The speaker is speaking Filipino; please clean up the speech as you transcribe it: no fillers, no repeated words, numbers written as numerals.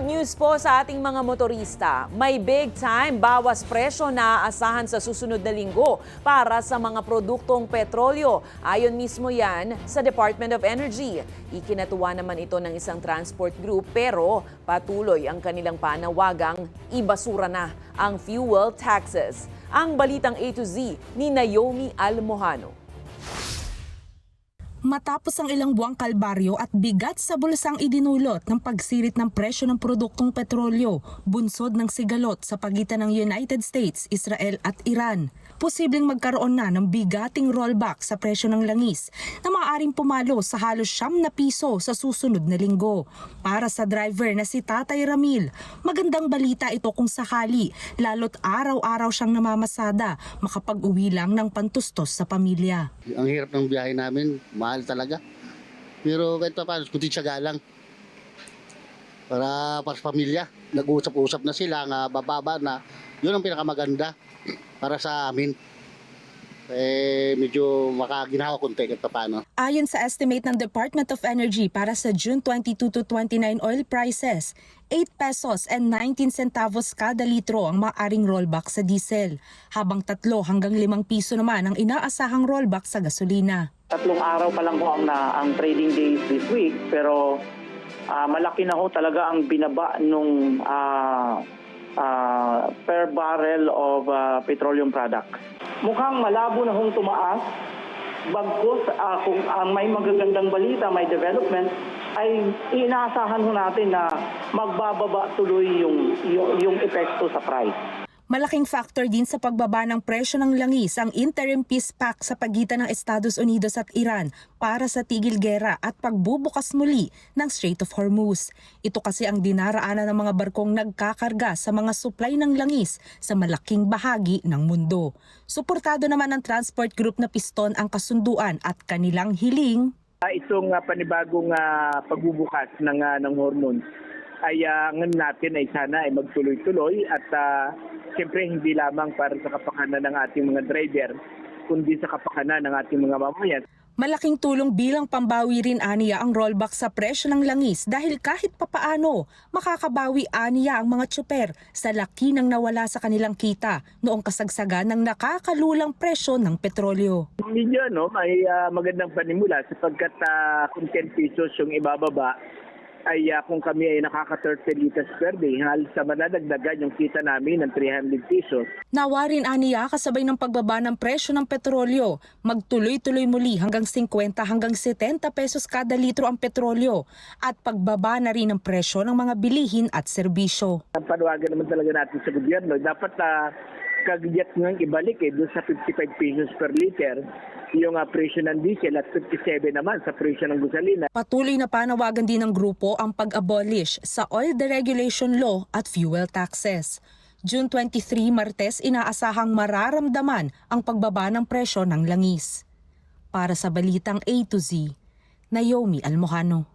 Good news po sa ating mga motorista. May big time bawas presyo na aasahan sa susunod na linggo para sa mga produktong petrolyo. Ayon mismo yan sa Department of Energy. Ikinatuwa naman ito ng isang transport group pero patuloy ang kanilang panawagang ibasura na ang fuel taxes. Ang balitang A to Z ni Naomi Almojano. Matapos ang ilang buwang kalbaryo at bigat sa bulsang idinulot ng pagsirit ng presyo ng produktong petrolyo, bunsod ng sigalot sa pagitan ng United States, Israel at Iran, posibleng magkaroon na ng bigating rollback sa presyo ng langis na maaaring pumalo sa halos ₱9 sa susunod na linggo. Para sa driver na si Tatay Ramil, magandang balita ito kung sakali, lalo't araw-araw siyang namamasada, makapag-uwi lang ng pantustos sa pamilya. Ang hirap ng biyahe namin, mahal talaga. Pero kahit pa paano, kunti tiyaga lang. Para sa pamilya, nag-uusap-usap na sila nga bababa na yun ang pinakamaganda para sa amin. Medyo makaginawa konti kahit pa paano. Ayon sa estimate ng Department of Energy para sa June 22 to 29 oil prices, ₱8 and 19 centavos kada litro ang maaaring rollback sa diesel, habang 3 hanggang ₱5 naman ang inaasahang rollback sa gasolina. 3 araw pa lang ho ang trading days this week, pero malaki na ho talaga ang binaba nung per barrel of petroleum products. Mukhang malabo na hong tumaas, bagkus kung may magagandang balita, may development, ay inaasahan ho natin na magbababa tuloy yung epekto sa price. Malaking factor din sa pagbaba ng presyo ng langis ang interim peace pact sa pagitan ng Estados Unidos at Iran para sa tigil gera at pagbubukas muli ng Strait of Hormuz. Ito kasi ang dinaraanan ng mga barkong nagkakarga sa mga supply ng langis sa malaking bahagi ng mundo. Suportado naman ng transport group na Piston ang kasunduan at kanilang hiling. Itong panibagong pagbubukas ng hormone ay ngayon natin ay sana ay magtuloy-tuloy at siyempre hindi lamang para sa kapakanan ng ating mga driver, kundi sa kapakanan ng ating mga mamamayan. Malaking tulong bilang pambawi rin aniya ang rollback sa presyo ng langis dahil kahit papaano makakabawi aniya ang mga tsuper sa laki ng nawala sa kanilang kita noong kasagsagan ng nakakalulang presyo ng petrolyo. Medyo may magandang panimula sapagkat kung ₱10 yung ibababa, ay kung kami ay nakaka-30 liters per day, halos sa manadagdagan yung kita namin ng ₱300. Nawarin aniya kasabay ng pagbaba ng presyo ng petrolyo, magtuloy-tuloy muli hanggang 50 hanggang 70 pesos kada litro ang petrolyo at pagbaba na rin ang presyo ng mga bilihin at serbisyo. Ang panawagan naman talaga natin sa gobyerno, dapat kagiyat ng ibalik doon sa ₱55 per liter yung presyo ng diesel at 57 naman sa presyo ng gasolina. Patuloy na panawagan din ng grupo ang pag-abolish sa oil deregulation law at fuel taxes. June 23, Martes, inaasahang mararamdaman ang pagbaba ng presyo ng langis. Para sa balitang A to Z, Naomi Almojano.